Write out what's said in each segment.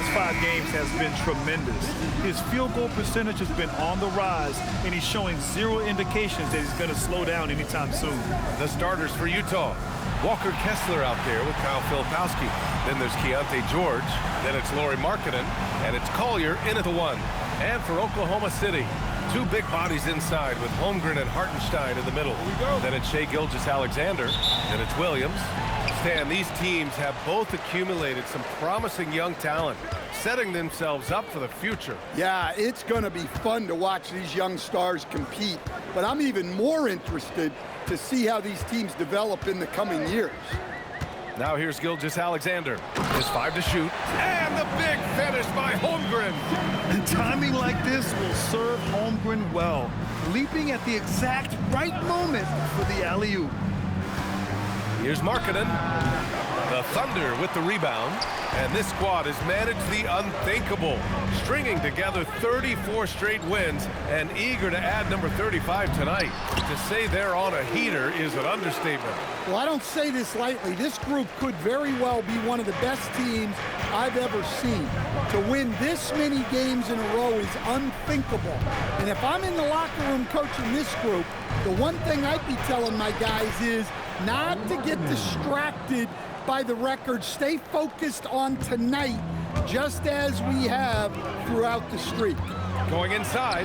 last 5 games has been tremendous. His field goal percentage has been on the rise, and he's showing zero indications that he's going to slow down anytime soon. The starters for Utah. Walker Kessler out there with Kyle Filipowski. Then there's Keontae George. Then it's Lauri Markkanen. And it's Collier in at the 1. And for Oklahoma City, 2 big bodies inside with Holmgren and Hartenstein in the middle. Then it's Shai Gilgeous-Alexander. Then it's Williams. Stan, these teams have both accumulated some promising young talent, setting themselves up for the future. Yeah, it's going to be fun to watch these young stars compete. But I'm even more interested to see how these teams develop in the coming years. Now here's Gilgeous-Alexander. His 5 to shoot. And the big finish by Holmgren. And timing like this will serve Holmgren well, leaping at the exact right moment for the alley-oop. Here's Markkanen. The Thunder with the rebound. And this squad has managed the unthinkable, stringing together 34 straight wins and eager to add number 35 tonight. To say they're on a heater is an understatement. Well, I don't say this lightly. This group could very well be one of the best teams I've ever seen. To win this many games in a row is unthinkable. And if I'm in the locker room coaching this group, the one thing I'd be telling my guys is not to get distracted by the record. Stay focused on tonight, just as we have throughout the streak. Going inside,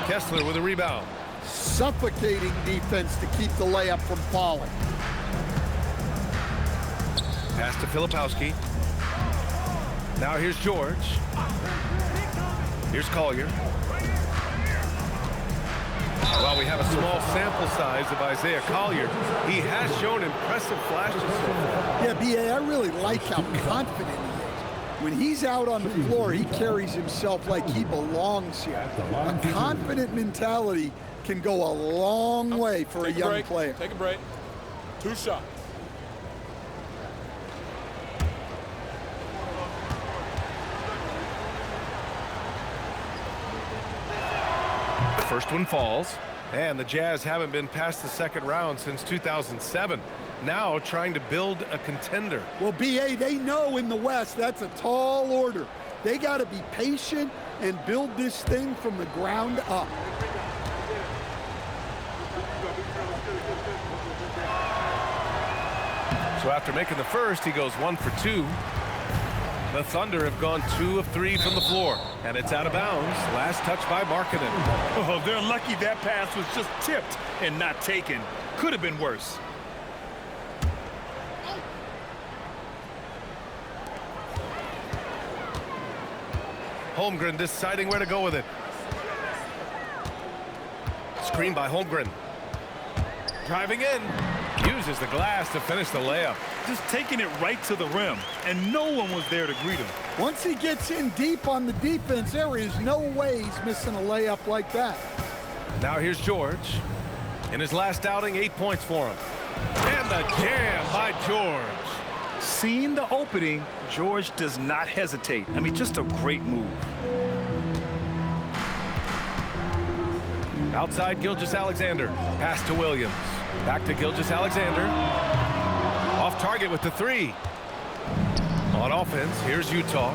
Kessler with a rebound. Suffocating defense to keep the layup from falling. Pass to Filipowski. Now here's George. Here's Collier. While we have a small sample size of Isaiah Collier, he has shown impressive flashes so far. Yeah, B.A., I really like how confident he is. When he's out on the floor, he carries himself like he belongs here. A confident mentality can go a long way for a young player. Take a break. 2 shots. The first one falls, and the Jazz haven't been past the second round since 2007. Now trying to build a contender. Well, B.A., they know in the West that's a tall order. They got to be patient and build this thing from the ground up. So after making the first, he goes 1 for 2. The Thunder have gone 2 of 3 from the floor, and it's out of bounds. Last touch by Markkanen. Oh, they're lucky that pass was just tipped and not taken. Could have been worse. Holmgren deciding where to go with it. Screen by Holmgren. Driving in. Uses the glass to finish the layup. Just taking it right to the rim, and no one was there to greet him. Once he gets in deep on the defense, there is no way he's missing a layup like that. Now here's George. In his last outing, 8 points for him. And the jam by George. Seeing the opening, George does not hesitate. I mean, just a great move. Outside Gilgeous-Alexander. Pass to Williams. Back to Gilgeous-Alexander. Off target with the 3. On offense, here's Utah.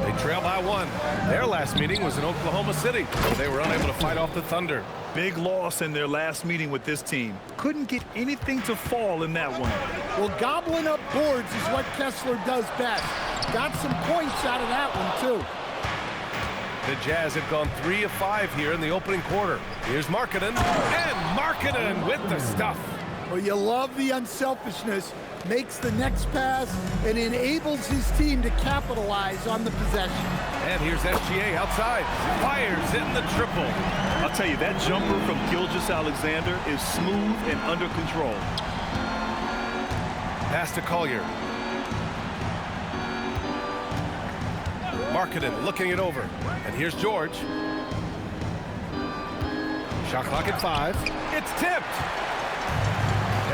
They trail by 1. Their last meeting was in Oklahoma City, so they were unable to fight off the Thunder. Big loss in their last meeting with this team. Couldn't get anything to fall in that one. Well, gobbling up boards is what Kessler does best. Got some points out of that one, too. The Jazz have gone 3 of 5 here in the opening quarter. Here's Markkanen, and Markkanen with the stuff. Well, you love the unselfishness. Makes the next pass and enables his team to capitalize on the possession. And here's SGA outside. Fires in the triple. I'll tell you, that jumper from Gilgeous-Alexander is smooth and under control. Pass to Collier. Markkanen looking it over. And here's George. Shot clock at 5. It's tipped.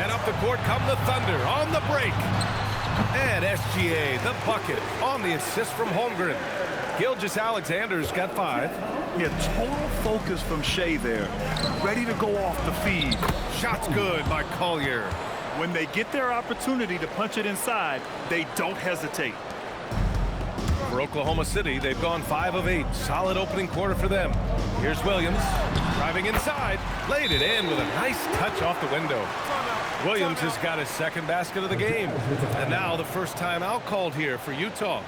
And up the court come the Thunder on the break. And SGA, the bucket, on the assist from Holmgren. Gilgeous-Alexander's got 5. Yeah, total focus from Shai there. Ready to go off the feed. Shot's good by Collier. When they get their opportunity to punch it inside, they don't hesitate. for Oklahoma City, they've gone 5 of 8. Solid opening quarter for them. Here's Williams driving inside, laid it in with a nice touch off the window. Williams has got his second basket of the game. And now the first timeout called here for Utah.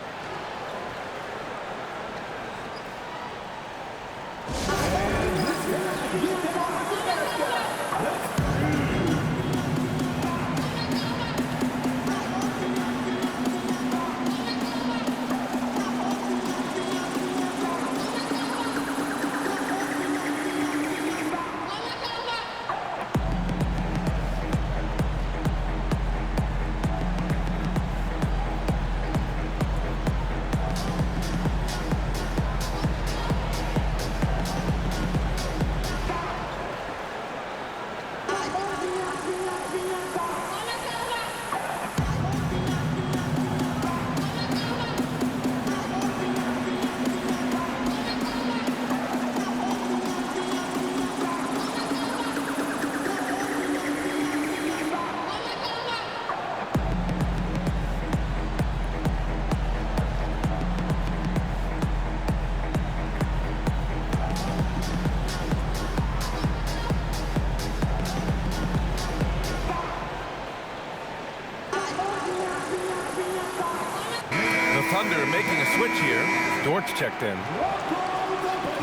Thunder making a switch here. Dort checked in.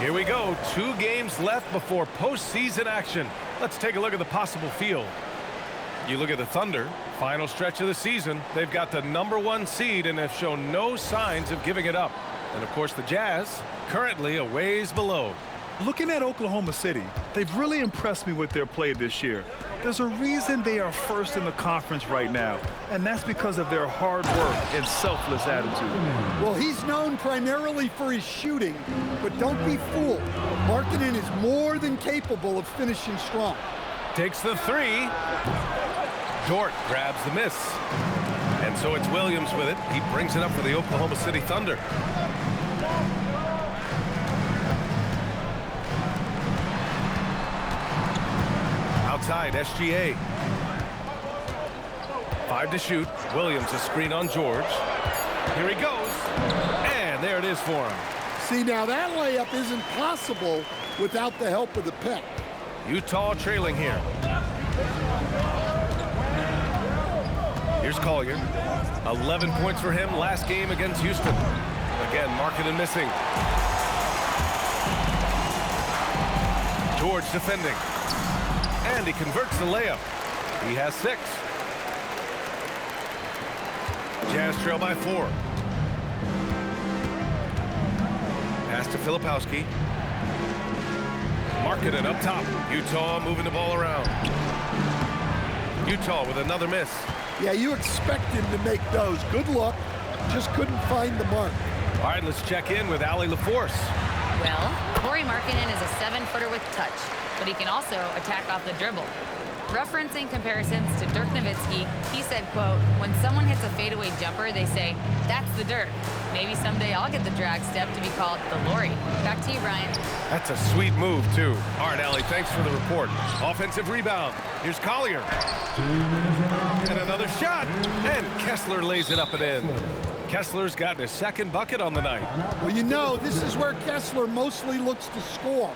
Here we go. 2 games left before postseason action. Let's take a look at the possible field. You look at the Thunder, final stretch of the season. They've got the #1 seed and have shown no signs of giving it up. And of course the Jazz, currently a ways below. Looking at Oklahoma City, they've really impressed me with their play this year. There's a reason they are first in the conference right now, and that's because of their hard work and selfless attitude. Well, he's known primarily for his shooting, but don't be fooled. Markkanen is more than capable of finishing strong. Takes the 3. Dort grabs the miss. And so it's Williams with it. He brings it up for the Oklahoma City Thunder. Outside, SGA. 5 to shoot. Williams a screen on George. Here he goes. And there it is for him. See, now that layup isn't possible without the help of the pec. Utah trailing here. Here's Collier. 11 points for him last game against Houston. Again, Markkanen missing. George defending. And he converts the layup. He has 6. Jazz trail by 4. Pass to Filipowski. Markkanen up top. Utah moving the ball around. Utah with another miss. Yeah, you expect him to make those. Good luck. Just couldn't find the mark. All right, let's check in with Allie LaForce. Well, Lauri Markkanen is a 7-footer with touch, but he can also attack off the dribble. Referencing comparisons to Dirk Nowitzki, he said, quote, "When someone hits a fadeaway jumper, they say, that's the Dirk. Maybe someday I'll get the drag step to be called the Lauri." Back to you, Brian. That's a sweet move, too. All right, Allie, thanks for the report. Offensive rebound. Here's Collier. And another shot. And Kessler lays it up and in. Kessler's gotten his second bucket on the night. Well, you know, this is where Kessler mostly looks to score.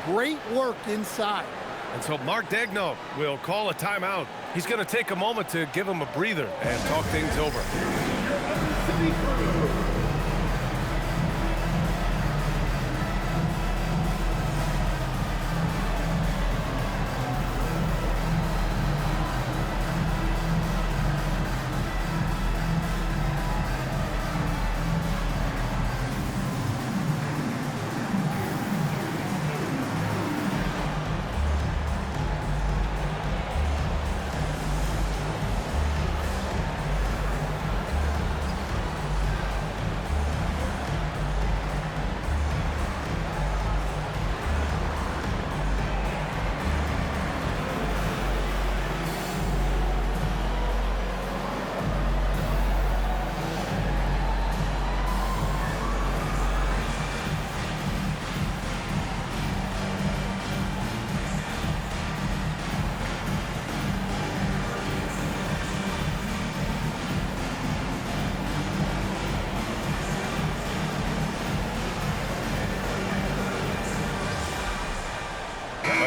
Great work inside. And so Mark Daigneault will call a timeout. He's going to take a moment to give him a breather and talk things over.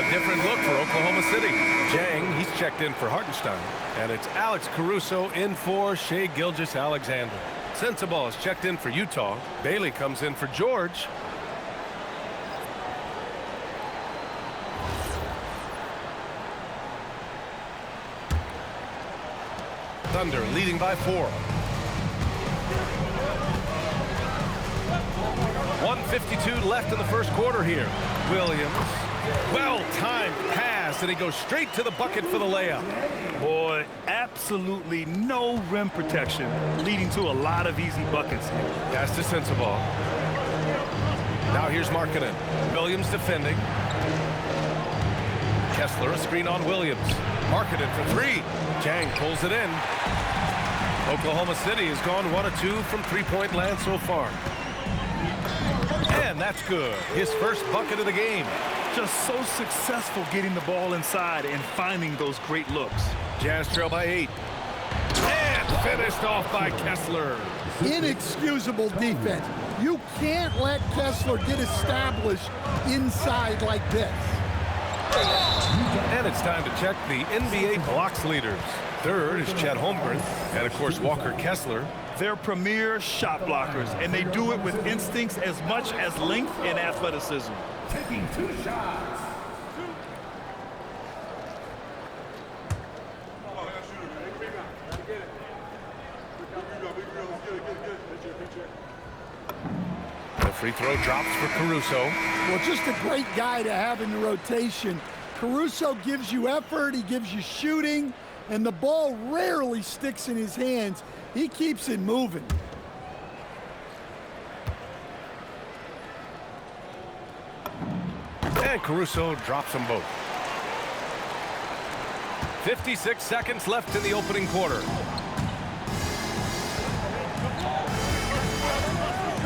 A different look for Oklahoma City. Jang, he's checked in for Hartenstein. And it's Alex Caruso in for Shai Gilgeous-Alexander. Sensabaugh is checked in for Utah. Bailey comes in for George. Thunder leading by 4. 1:52 left in the first quarter here. Williams, well-timed pass, and he goes straight to the bucket for the layup. Boy, absolutely no rim protection, leading to a lot of easy buckets. Pass to Sensabaugh. Now here's Markkanen. Williams defending. Kessler, a screen on Williams. Markkanen for 3. Jang pulls it in. Oklahoma City has gone 1 of 2 from three-point land so far. And that's good. His first bucket of the game. Just so successful getting the ball inside and finding those great looks. Jazz trail by 8. And finished off by Kessler. Inexcusable defense. You can't let Kessler get established inside like this. And it's time to check the NBA blocks leaders. Third is Chet Holmgren, and of course Walker Kessler. They're premier shot blockers, and they do it with instincts as much as length and athleticism. Taking 2 shots. The free throw drops for Caruso. Well, just a great guy to have in the rotation. Caruso gives you effort, he gives you shooting, and the ball rarely sticks in his hands. He keeps it moving. And Caruso drops them both. 56 seconds left in the opening quarter.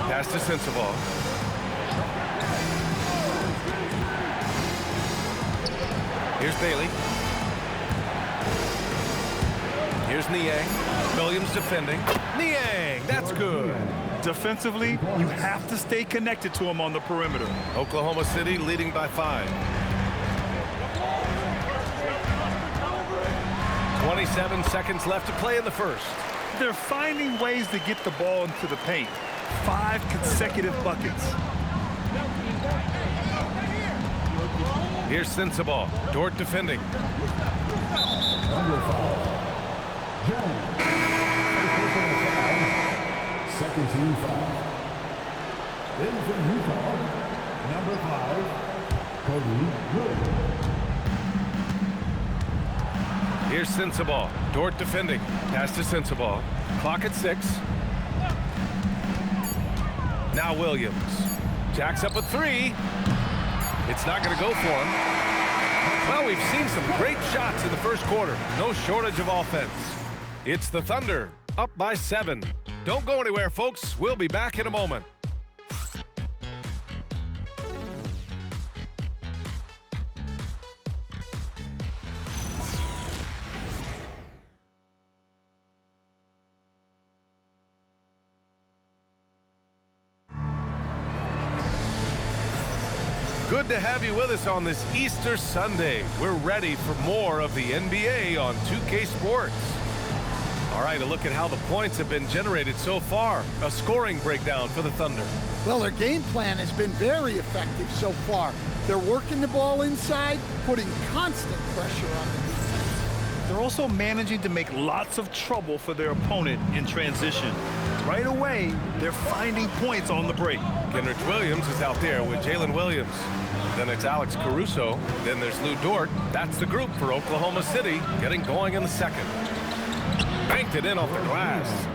Pass to Sensabaugh. Here's Bailey. Here's Niang. Williams defending. Niang, that's good. Defensively, you have to stay connected to him on the perimeter. Oklahoma City leading by 5. 27 seconds left to play in the first. They're finding ways to get the ball into the paint. 5 consecutive buckets. Here's Sensabaugh. Dort defending. Second team foul. In from Utah, number 5, Cody Williams. Here's Sensabaugh. Dort defending. Pass to Sensabaugh. Clock at 6. Now Williams. Jacks up a 3. It's not going to go for him. Well, we've seen some great shots in the first quarter. No shortage of offense. It's the Thunder, up by 7. Don't go anywhere, folks. We'll be back in a moment. Good to have you with us on this Easter Sunday. We're ready for more of the NBA on 2K Sports. All right, a look at how the points have been generated so far. A scoring breakdown for the Thunder. Well, their game plan has been very effective so far. They're working the ball inside, putting constant pressure on the defense. They're also managing to make lots of trouble for their opponent in transition. Right away, they're finding points on the break. Kenrich Williams is out there with Jalen Williams. Then it's Alex Caruso. Then there's Lou Dort. That's the group for Oklahoma City getting going in the second. Banked it in off the glass.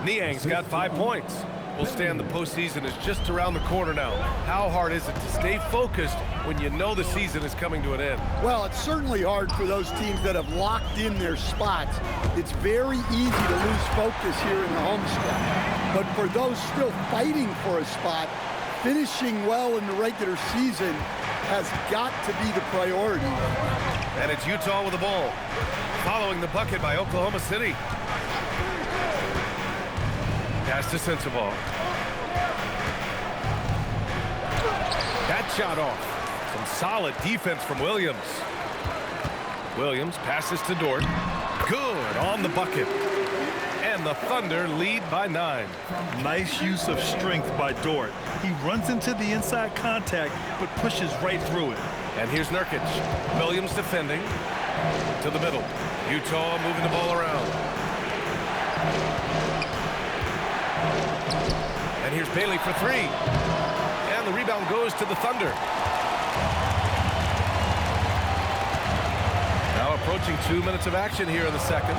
Niang's got 5 points. We'll stand the postseason is just around the corner now. How hard is it to stay focused when you know the season is coming to an end? Well, it's certainly hard for those teams that have locked in their spots. It's very easy to lose focus here in the homestretch. But for those still fighting for a spot, finishing well in the regular season has got to be the priority. And it's Utah with the ball, following the bucket by Oklahoma City. Pass to Sensabaugh. That shot off. Some solid defense from Williams. Williams passes to Dort. Good on the bucket. And the Thunder lead by 9. Nice use of strength by Dort. He runs into the inside contact, but pushes right through it. And here's Nurkic. Williams defending. To the middle. Utah moving the ball around. And here's Bailey for 3. And the rebound goes to the Thunder. Now approaching 2 minutes of action here in the second.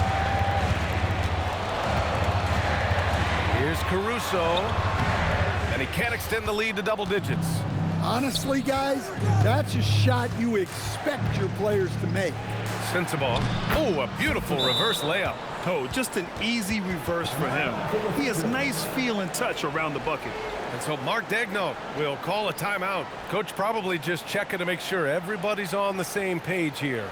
Here's Caruso. And he can't extend the lead to double digits. Honestly, guys, that's a shot you expect your players to make. Sensabaugh. Oh, a beautiful reverse layup. Oh, just an easy reverse for him. He has nice feel and touch around the bucket. And so Mark Daigneault will call a timeout. Coach probably just checking to make sure everybody's on the same page here.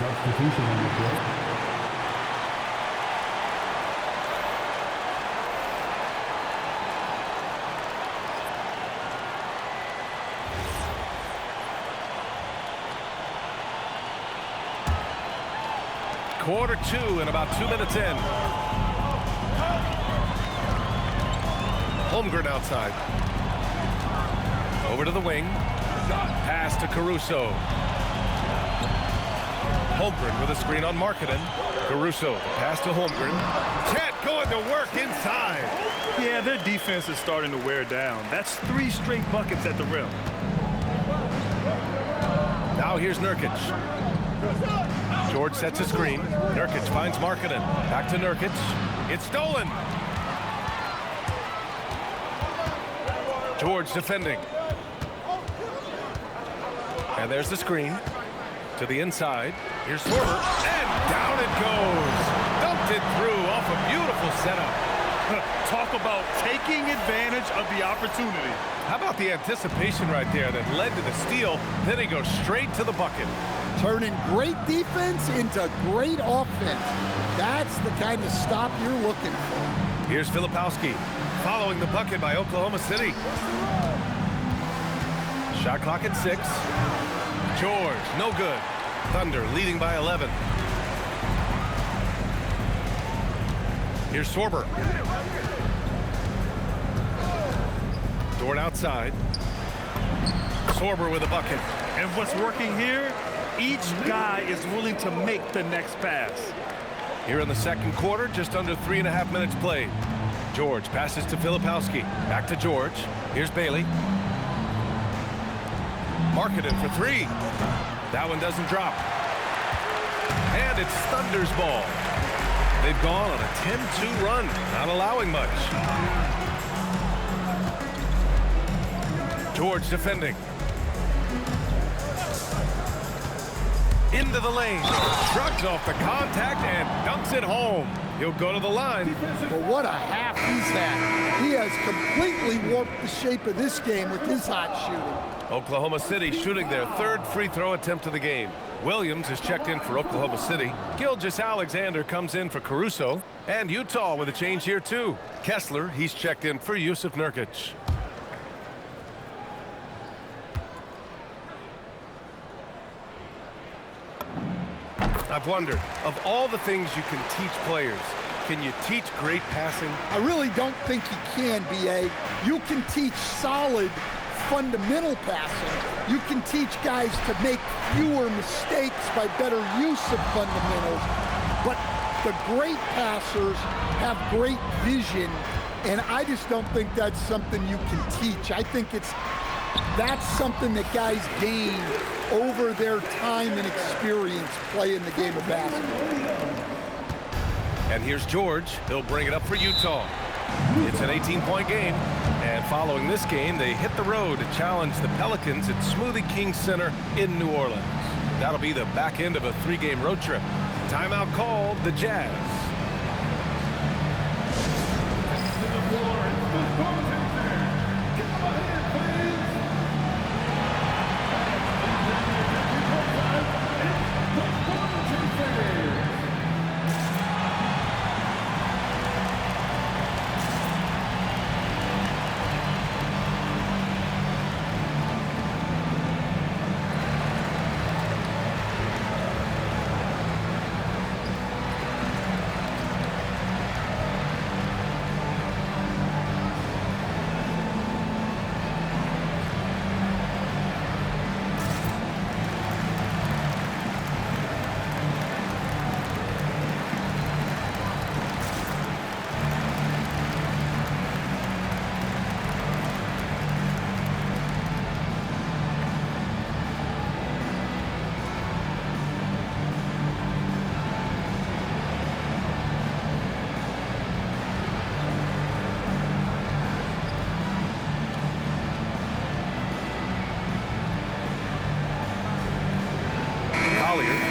Substitution on the court. Quarter 2 and about 2 minutes in. Holmgren outside. Over to the wing. Pass to Caruso. Holmgren with a screen on Markkanen. Caruso, pass to Holmgren. Chet going to work inside. Yeah, their defense is starting to wear down. That's 3 straight buckets at the rim. Now here's Nurkic. George sets a screen. Nurkic finds Markkanen. Back to Nurkic. It's stolen. George defending. And there's the screen. To the inside. Here's Sorber. And down it goes. Dumped it through off a beautiful setup. Talk about taking advantage of the opportunity. How about the anticipation right there that led to the steal? Then he goes straight to the bucket. Turning great defense into great offense. That's the kind of stop you're looking for. Here's Filipowski following the bucket by Oklahoma City. Shot clock at 6. George, no good. Thunder leading by 11. Here's Sorber. Dort outside. Sorber with a bucket. And what's working here? Each guy is willing to make the next pass. Here in the second quarter, just under 3.5 minutes played. George passes to Filipowski. Back to George. Here's Bailey. Markkanen for 3. That one doesn't drop. And it's Thunder's ball. They've gone on a 10-2 run, not allowing much. George defending. Into the lane. Shrugs off the contact and dunks it home. He'll go to the line. But what a half he's had. He has completely warped the shape of this game with his hot shooting. Oklahoma City shooting their 3rd free throw attempt of the game. Williams is checked in for Oklahoma City. Gilgeous-Alexander comes in for Caruso. And Utah with a change here too. Kessler, he's checked in for Jusuf Nurkic. I've wondered, of all the things you can teach players, can you teach great passing? I really don't think you can, B.A. You can teach solid fundamental passing. You can teach guys to make fewer mistakes by better use of fundamentals. But the great passers have great vision, and I just don't think that's something you can teach. I think that's something that guys gain over their time and experience playing the game of basketball. And here's George. He'll bring it up for Utah. It's an 18-point game. And following this game, they hit the road to challenge the Pelicans at Smoothie King Center in New Orleans. That'll be the back end of a 3-game road trip. Timeout called the Jazz.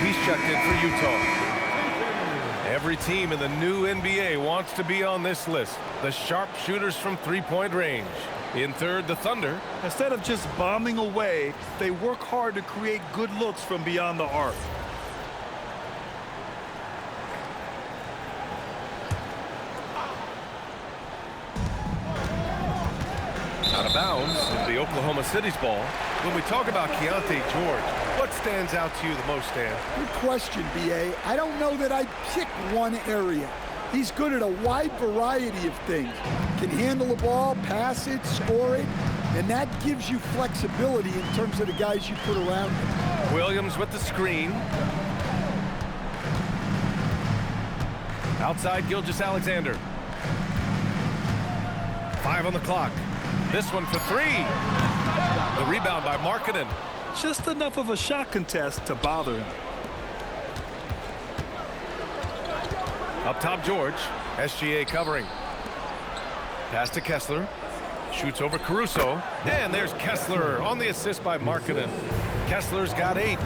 He's checked in for Utah. Every team in the new NBA wants to be on this list. The sharpshooters from three-point range. In third, the Thunder. Instead of just bombing away, they work hard to create good looks from beyond the arc. Out of bounds, the Oklahoma City's ball. When we talk about Keyonte George, what stands out to you the most, Dan? Good question, B.A. I don't know that I'd pick one area. He's good at a wide variety of things. Can handle the ball, pass it, score it, and that gives you flexibility in terms of the guys you put around him. Williams with the screen. Outside, Gilgeous-Alexander. 5 on the clock. This one for 3. The rebound by Markkanen. Just enough of a shot contest to bother him. Up top, George. SGA covering. Pass to Kessler. Shoots over Caruso. And there's Kessler on the assist by Markkanen. Kessler's got 8.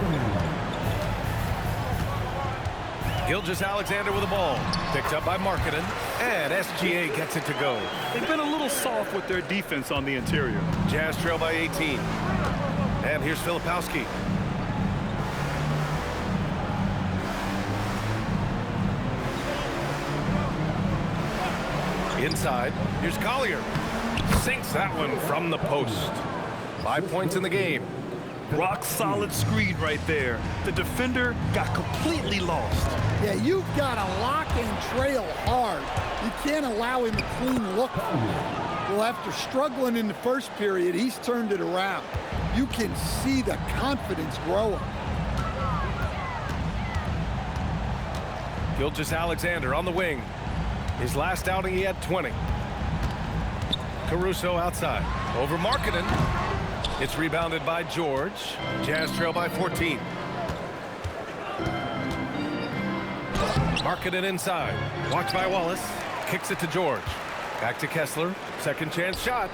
Gilgeous-Alexander with the ball. Picked up by Markkanen. And SGA gets it to go. They've been a little soft with their defense on the interior. Jazz trail by 18. And here's Filipowski. Inside, here's Collier. Sinks that one from the post. 5 points in the game. Rock solid screen right there. The defender got completely lost. Yeah, you've got to lock and trail hard. You can't allow him a clean look. Well, after struggling in the first period, he's turned it around. You can see the confidence growing. Gilgeous-Alexander on the wing. His last outing, he had 20. Caruso outside. Over Markkanen. It's rebounded by George. Jazz trail by 14. Markkanen inside. Watched by Wallace. Kicks it to George. Back to Kessler. Second chance shot.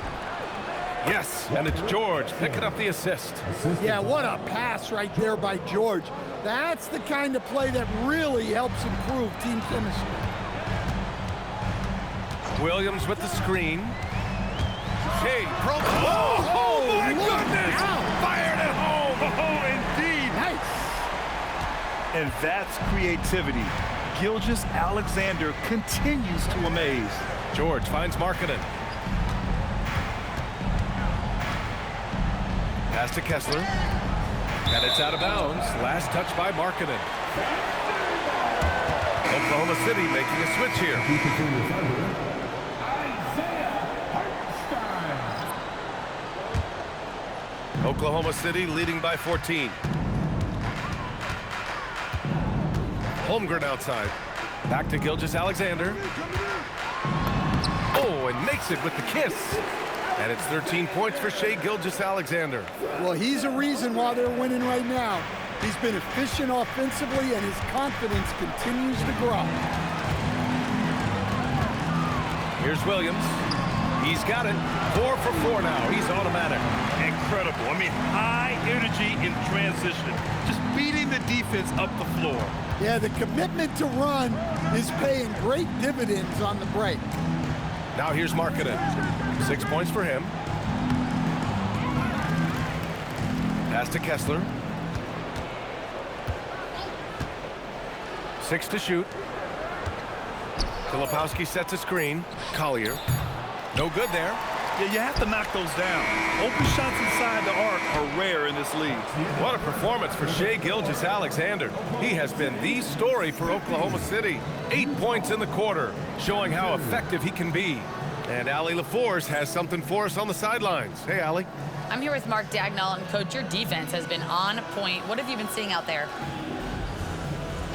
Yes, and it's George picking up the assist. Yeah, what a pass right there by George. That's the kind of play that really helps improve team chemistry. Williams with the screen. Shea, Oh, my goodness! Wow. Fired at home! Oh, indeed! Nice. And that's creativity. Gilgeous-Alexander continues to amaze. George finds Markkanen. Pass to Kessler. And it's out of bounds. Last touch by Markkanen. Oklahoma City making a switch here. Defensive receiver, Oklahoma City leading by 14. Holmgren outside. Back to Gilgeous-Alexander. Oh, and makes it with the kiss. And it's 13 points for Shai Gilgeous-Alexander. Well, he's a reason why they're winning right now. He's been efficient offensively, and his confidence continues to grow. Here's Williams. He's got it. 4 for 4 now. He's automatic. Incredible. I mean, high energy in transition. Just beating the defense up the floor. Yeah, the commitment to run is paying great dividends on the break. Now here's Markkanen. 6 points for him. Pass to Kessler. 6 to shoot. Filipowski sets a screen. Collier. No good there. Yeah, you have to knock those down. Open shots inside the arc are rare in this league. What a performance for Shai Gilgeous-Alexander. He has been the story for Oklahoma City. 8 points in the quarter, showing how effective he can be. And Allie LaForce has something for us on the sidelines. Hey, Allie. I'm here with Mark Dagnall, and Coach, your defense has been on point. What have you been seeing out there?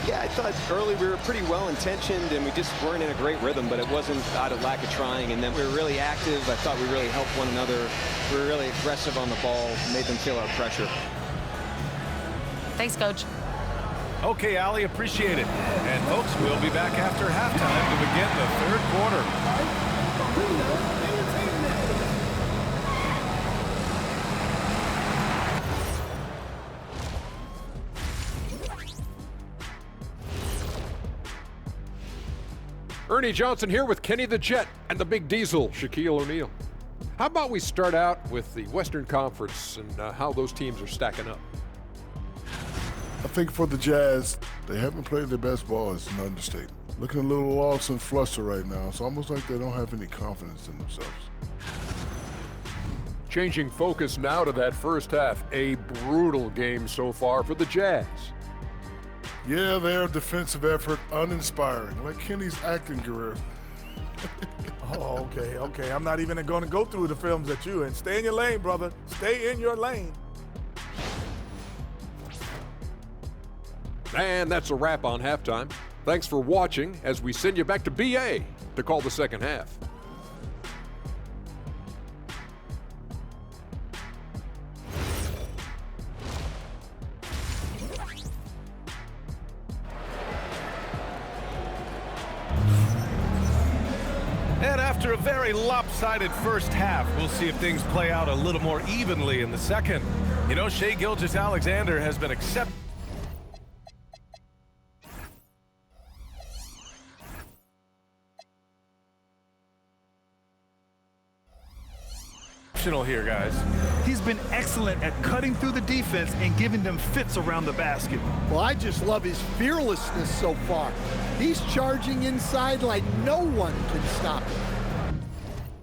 Yeah, I thought early we were pretty well-intentioned, and we just weren't in a great rhythm, but it wasn't out of lack of trying. And then we were really active. I thought we really helped one another. We were really aggressive on the ball, made them feel our pressure. Thanks, Coach. Okay, Allie, appreciate it. And, folks, we'll be back after halftime to begin the third quarter. Ernie Johnson here with Kenny the Jet and the Big Diesel, Shaquille O'Neal. How about we start out with the Western Conference and how those teams are stacking up? I think for the Jazz, they haven't played their best ball. It's an understatement. Looking a little lost and flustered right now. It's almost like they don't have any confidence in themselves. Changing focus now to that first half. A brutal game so far for the Jazz. Yeah, their defensive effort uninspiring, like Kenny's acting career. Oh, okay. I'm not even going to go through the films at you. And stay in your lane, brother. Stay in your lane. And that's a wrap on halftime. Thanks for watching as we send you back to BA to call the second half. And after a very lopsided first half, we'll see if things play out a little more evenly in the second. You know, Shai Gilgeous-Alexander has been exceptional here, guys. He's been excellent at cutting through the defense and giving them fits around the basket. Well, I just love his fearlessness so far. He's charging inside like no one can stop him.